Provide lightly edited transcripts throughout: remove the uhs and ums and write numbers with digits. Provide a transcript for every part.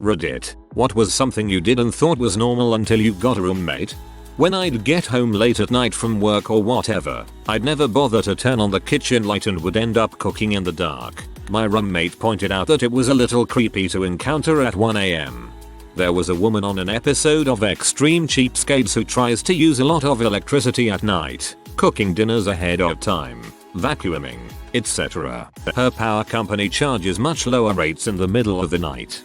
Reddit. What was something you did and thought was normal until you got a roommate? When I'd get home late at night from work or whatever, I'd never bother to turn on the kitchen light and would end up cooking in the dark. My roommate pointed out that it was a little creepy to encounter at 1 AM. There was a woman on an episode of Extreme Cheapskates who tries to use a lot of electricity at night, cooking dinners ahead of time, vacuuming, etc. Her power company charges much lower rates in the middle of the night.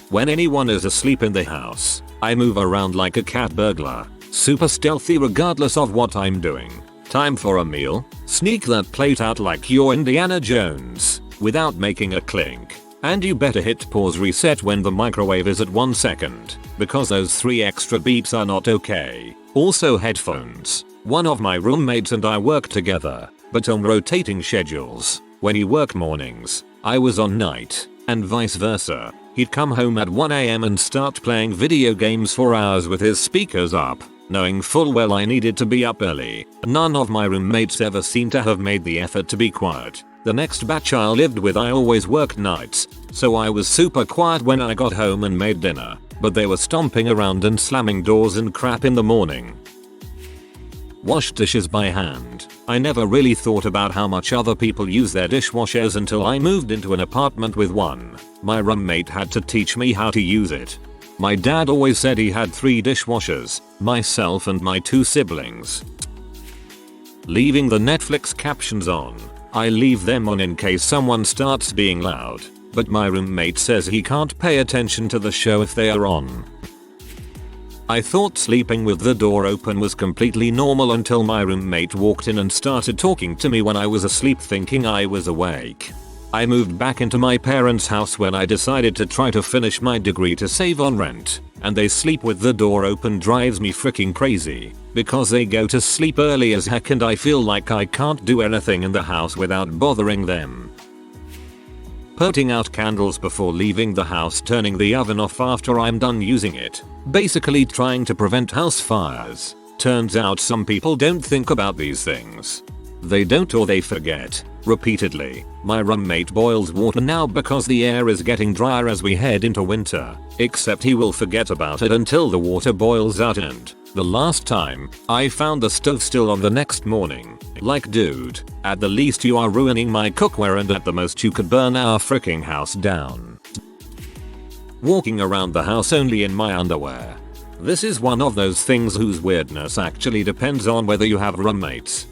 When anyone is asleep in the house, I move around like a cat burglar, super stealthy regardless of what I'm doing. Time for a meal? Sneak that plate out like you're Indiana Jones, without making a clink. And you better hit pause reset when the microwave is at 1 second, because those 3 extra beeps are not okay. Also headphones. One of my roommates and I work together, but on rotating schedules. When he worked mornings, I was on night, and vice versa. He'd come home at 1 AM and start playing video games for hours with his speakers up, knowing full well I needed to be up early. None of my roommates ever seemed to have made the effort to be quiet. The next batch I lived with I always worked nights, so I was super quiet when I got home and made dinner, but they were stomping around and slamming doors and crap in the morning. Wash dishes by hand. I never really thought about how much other people use their dishwashers until I moved into an apartment with one. My roommate had to teach me how to use it. My dad always said he had 3 dishwashers, myself and my 2 siblings. Leaving the Netflix captions on. I leave them on in case someone starts being loud, but my roommate says he can't pay attention to the show if they are on. I thought sleeping with the door open was completely normal until my roommate walked in and started talking to me when I was asleep thinking I was awake. I moved back into my parents' house when I decided to try to finish my degree to save on rent, and they sleep with the door open drives me freaking crazy, because they go to sleep early as heck and I feel like I can't do anything in the house without bothering them. Putting out candles before leaving the house, turning the oven off after I'm done using it. Basically trying to prevent house fires. Turns out some people don't think about these things. They don't, or they forget. Repeatedly. My roommate boils water now because the air is getting drier as we head into winter. Except he will forget about it until the water boils out, and the last time, I found the stove still on the next morning. Like dude, at the least you are ruining my cookware and at the most you could burn our freaking house down. Walking around the house only in my underwear. This is one of those things whose weirdness actually depends on whether you have roommates.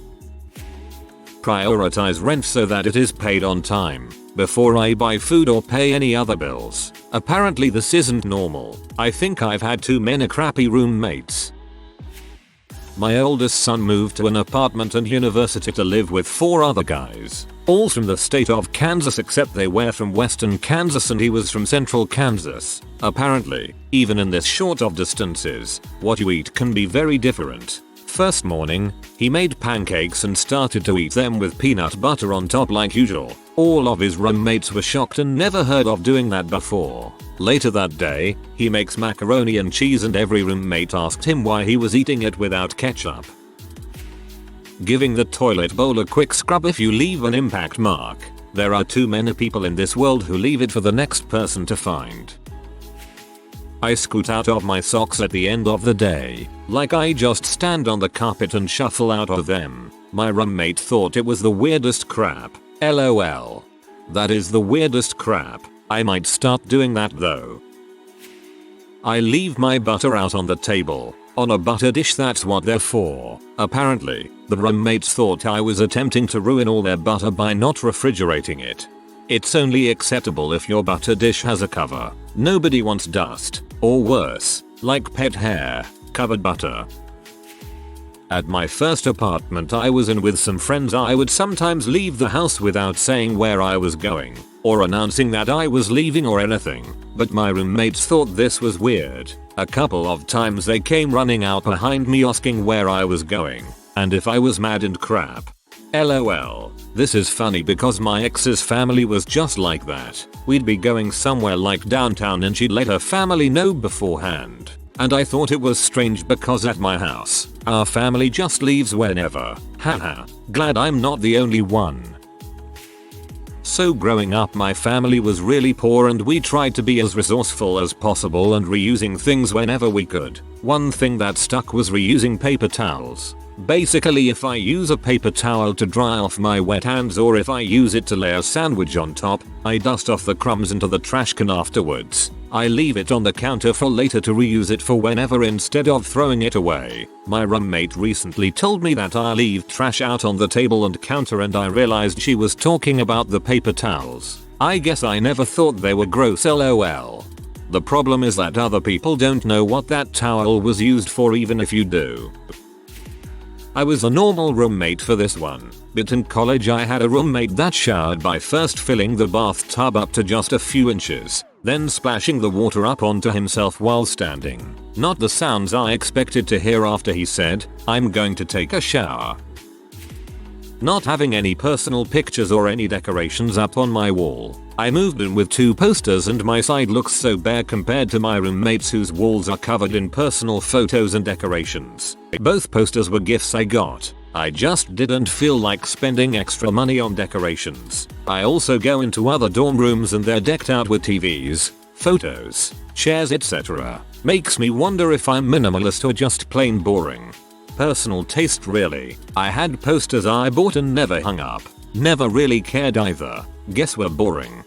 Prioritize rent so that it is paid on time, before I buy food or pay any other bills. Apparently this isn't normal. I think I've had too many crappy roommates. My oldest son moved to an apartment and university to live with 4 other guys. All from the state of Kansas except they were from western Kansas and he was from central Kansas. Apparently, even in this short of distances, what you eat can be very different. First morning, he made pancakes and started to eat them with peanut butter on top like usual. All of his roommates were shocked and never heard of doing that before. Later that day, he makes macaroni and cheese and every roommate asked him why he was eating it without ketchup. Giving the toilet bowl a quick scrub if you leave an impact mark. There are too many people in this world who leave it for the next person to find. I scoot out of my socks at the end of the day, like I just stand on the carpet and shuffle out of them. My roommate thought it was the weirdest crap. LOL. That is the weirdest crap. I might start doing that though. I leave my butter out on the table. On a butter dish, that's what they're for. Apparently, the roommates thought I was attempting to ruin all their butter by not refrigerating it. It's only acceptable if your butter dish has a cover. Nobody wants dust, or worse, like pet hair, covered butter. At my first apartment I was in with some friends, I would sometimes leave the house without saying where I was going, or announcing that I was leaving or anything, but my roommates thought this was weird. A couple of times they came running out behind me asking where I was going, and if I was mad and crap. LOL. This is funny because my ex's family was just like that. We'd be going somewhere like downtown and she'd let her family know beforehand. And I thought it was strange because at my house, our family just leaves whenever. Haha. Glad I'm not the only one. So growing up my family was really poor and we tried to be as resourceful as possible and reusing things whenever we could. One thing that stuck was reusing paper towels. Basically if I use a paper towel to dry off my wet hands or if I use it to lay a sandwich on top, I dust off the crumbs into the trash can afterwards. I leave it on the counter for later to reuse it for whenever instead of throwing it away. My roommate recently told me that I leave trash out on the table and counter and I realized she was talking about the paper towels. I guess I never thought they were gross, lol. The problem is that other people don't know what that towel was used for even if you do. I was a normal roommate for this one, but in college I had a roommate that showered by first filling the bathtub up to just a few inches, then splashing the water up onto himself while standing. Not the sounds I expected to hear after he said, "I'm going to take a shower." Not having any personal pictures or any decorations up on my wall, I moved in with 2 posters and my side looks so bare compared to my roommates whose walls are covered in personal photos and decorations. Both posters were gifts I got. I just didn't feel like spending extra money on decorations. I also go into other dorm rooms and they're decked out with TVs, photos, chairs, etc. Makes me wonder if I'm minimalist or just plain boring. Personal taste really. I had posters I bought and never hung up. Never really cared either. Guess we're boring.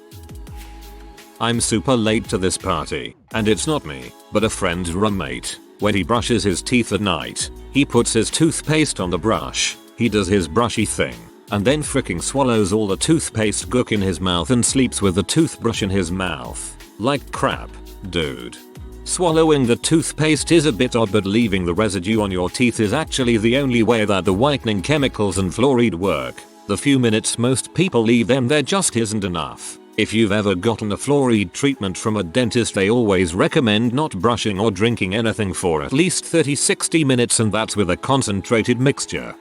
I'm super late to this party, and it's not me, but a friend's roommate. When he brushes his teeth at night, he puts his toothpaste on the brush, he does his brushy thing, and then freaking swallows all the toothpaste gook in his mouth and sleeps with the toothbrush in his mouth. Like crap, dude. Swallowing the toothpaste is a bit odd, but leaving the residue on your teeth is actually the only way that the whitening chemicals and fluoride work. The few minutes most people leave them there just isn't enough. If you've ever gotten a fluoride treatment from a dentist, they always recommend not brushing or drinking anything for at least 30-60 minutes, and that's with a concentrated mixture.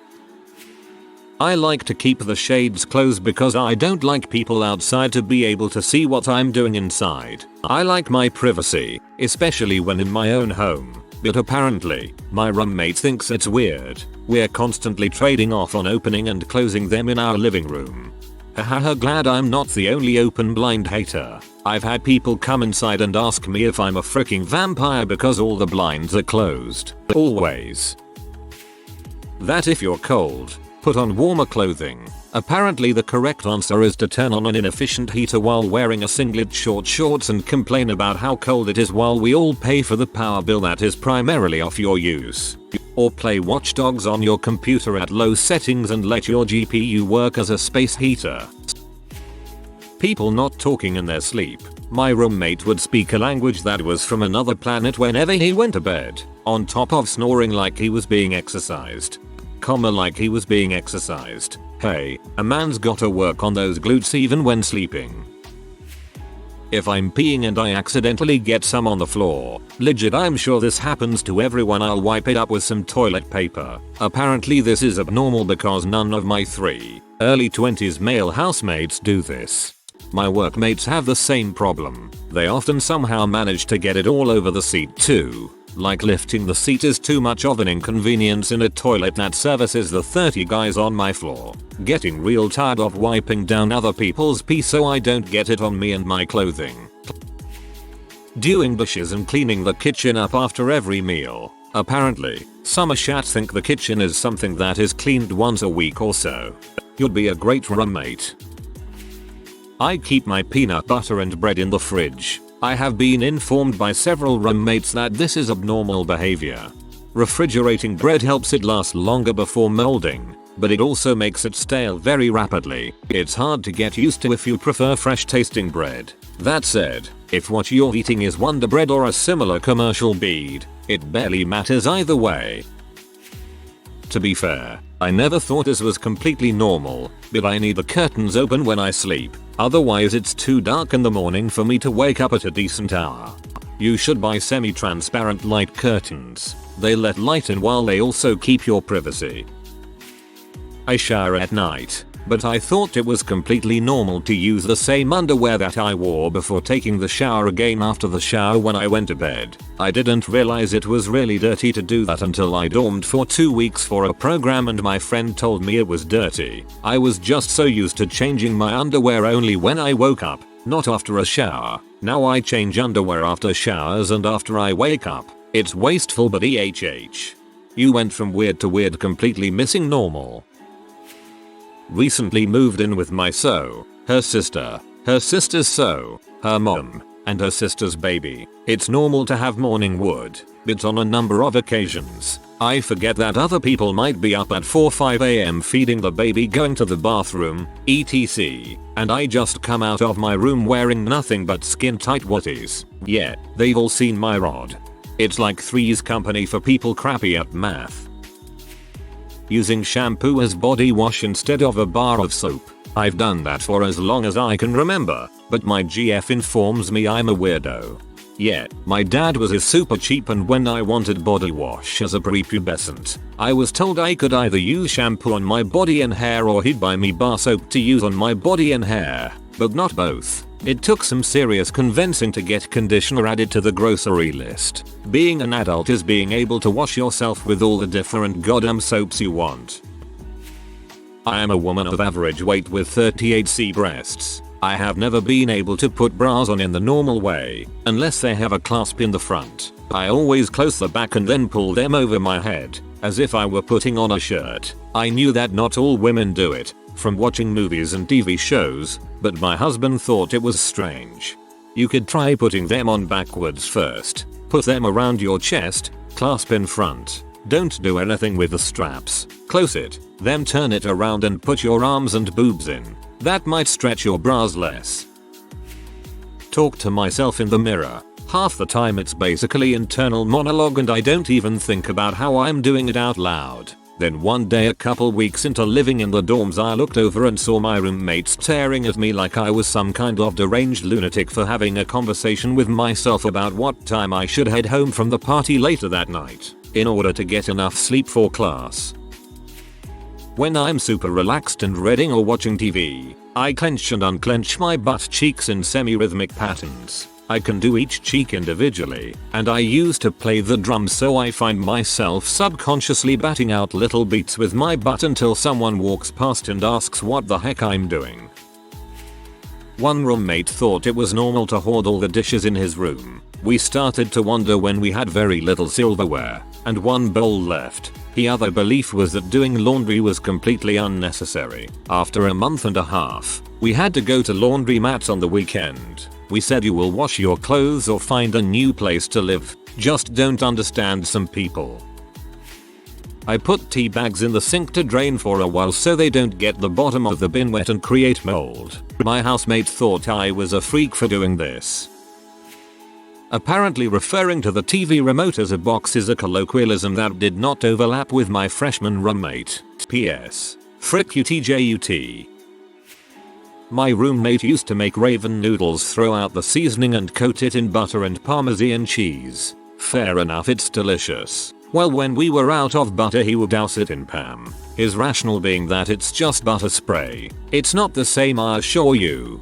I like to keep the shades closed because I don't like people outside to be able to see what I'm doing inside. I like my privacy, especially when in my own home, but apparently, my roommate thinks it's weird. We're constantly trading off on opening and closing them in our living room. Haha, glad I'm not the only open blind hater. I've had people come inside and ask me if I'm a freaking vampire because all the blinds are closed. Always. That if you're cold, put on warmer clothing. Apparently the correct answer is to turn on an inefficient heater while wearing a singlet, short shorts, and complain about how cold it is while we all pay for the power bill that is primarily off your use. Or play Watch Dogs on your computer at low settings and let your GPU work as a space heater. People not talking in their sleep. My roommate would speak a language that was from another planet whenever he went to bed, on top of snoring like he was being exercised. Like he was being exercised. Hey, a man's gotta work on those glutes even when sleeping. If I'm peeing and I accidentally get some on the floor, legit I'm sure this happens to everyone, I'll wipe it up with some toilet paper. Apparently this is abnormal because none of my 3 early 20s male housemates do this. My workmates have the same problem. They often somehow manage to get it all over the seat too. Like lifting the seat is too much of an inconvenience in a toilet that services the 30 guys on my floor. Getting real tired of wiping down other people's pee so I don't get it on me and my clothing. Doing dishes and cleaning the kitchen up after every meal. Apparently, some ashats think the kitchen is something that is cleaned once a week or so. You'd be a great roommate. I keep my peanut butter and bread in the fridge. I have been informed by several roommates that this is abnormal behavior. Refrigerating bread helps it last longer before molding, but it also makes it stale very rapidly. It's hard to get used to if you prefer fresh tasting bread. That said, if what you're eating is Wonder Bread or a similar commercial bead, it barely matters either way. To be fair, I never thought this was completely normal, but I need the curtains open when I sleep. Otherwise it's too dark in the morning for me to wake up at a decent hour. You should buy semi-transparent light curtains. They let light in while they also keep your privacy. I shower at night. but I thought it was completely normal to use the same underwear that I wore before taking the shower again after the shower when I went to bed. I didn't realize it was really dirty to do that until I dormed for 2 weeks for a program and my friend told me it was dirty. I was just so used to changing my underwear only when I woke up, not after a shower. Now I change underwear after showers and after I wake up. It's wasteful but ehh. You went from weird to weird, completely missing normal. Recently moved in with my her sister, her sister's her mom, and her sister's baby. It's normal to have morning wood, but on a number of occasions, I forget that other people might be up at 4-5 am feeding the baby, going to the bathroom, etc. And I just come out of my room wearing nothing but skin tight watties. Yeah, they've all seen my rod. It's like Three's Company for people crappy at math. Using shampoo as body wash instead of a bar of soap. I've done that for as long as I can remember, but my GF informs me I'm a weirdo. Yeah, my dad was super cheap, and when I wanted body wash as a prepubescent, I was told I could either use shampoo on my body and hair or he'd buy me bar soap to use on my body and hair, but not both. It took some serious convincing to get conditioner added to the grocery list. Being an adult is being able to wash yourself with all the different goddamn soaps you want. I am a woman of average weight with 38C breasts. I have never been able to put bras on in the normal way, unless they have a clasp in the front. I always close the back and then pull them over my head, as if I were putting on a shirt. I knew that not all women do it, from watching movies and TV shows, but my husband thought it was strange. You could try putting them on backwards first. Put them around your chest, clasp in front. Don't do anything with the straps. Close it, then turn it around and put your arms and boobs in. That might stretch your bras less. Talk to myself in the mirror. Half the time it's basically internal monologue and I don't even think about how I'm doing it out loud. Then one day, a couple weeks into living in the dorms, I looked over and saw my roommates staring at me like I was some kind of deranged lunatic for having a conversation with myself about what time I should head home from the party later that night, in order to get enough sleep for class. When I'm super relaxed and reading or watching TV, I clench and unclench my butt cheeks in semi-rhythmic patterns. I can do each cheek individually, and I used to play the drums, so I find myself subconsciously batting out little beats with my butt until someone walks past and asks what the heck I'm doing. One roommate thought it was normal to hoard all the dishes in his room. We started to wonder when we had very little silverware, and one bowl left. The other belief was that doing laundry was completely unnecessary. After a month and a half, we had to go to laundromats on the weekend. We said, you will wash your clothes or find a new place to live. Just don't understand some people. I put tea bags in the sink to drain for a while so they don't get the bottom of the bin wet and create mold. My housemate thought I was a freak for doing this. Apparently referring to the TV remote as a box is a colloquialism that did not overlap with my freshman roommate. PS. Frick UTJUT. My roommate used to make ramen noodles, throw out the seasoning and coat it in butter and Parmesan cheese. Fair enough, it's delicious. Well, when we were out of butter he would douse it in Pam. His rationale being that it's just butter spray. It's not the same, I assure you.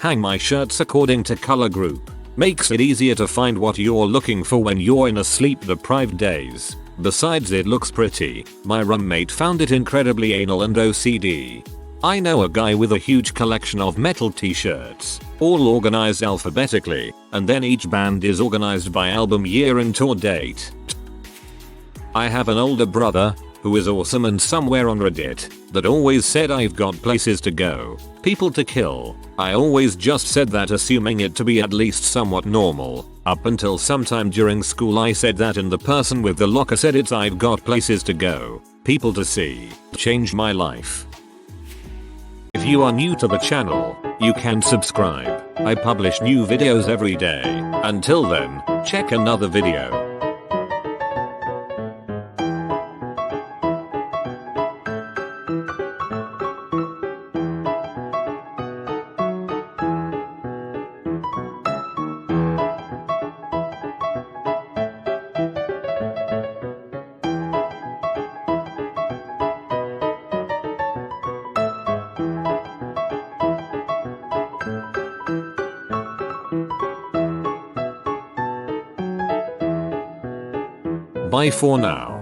Hang my shirts according to color group. Makes it easier to find what you're looking for when you're in a sleep-deprived days. Besides, it looks pretty. My roommate found it incredibly anal and OCD. I know a guy with a huge collection of metal t-shirts, all organized alphabetically, and then each band is organized by album, year and tour date. I have an older brother, who is awesome and somewhere on Reddit, that always said I've got places to go, people to kill. I always just said that assuming it to be at least somewhat normal, up until sometime during school I said that and the person with the locker said it's I've got places to go, people to see. Changed my life. If you are new to the channel, you can subscribe. I publish new videos every day. Until then, check another video. Bye for now.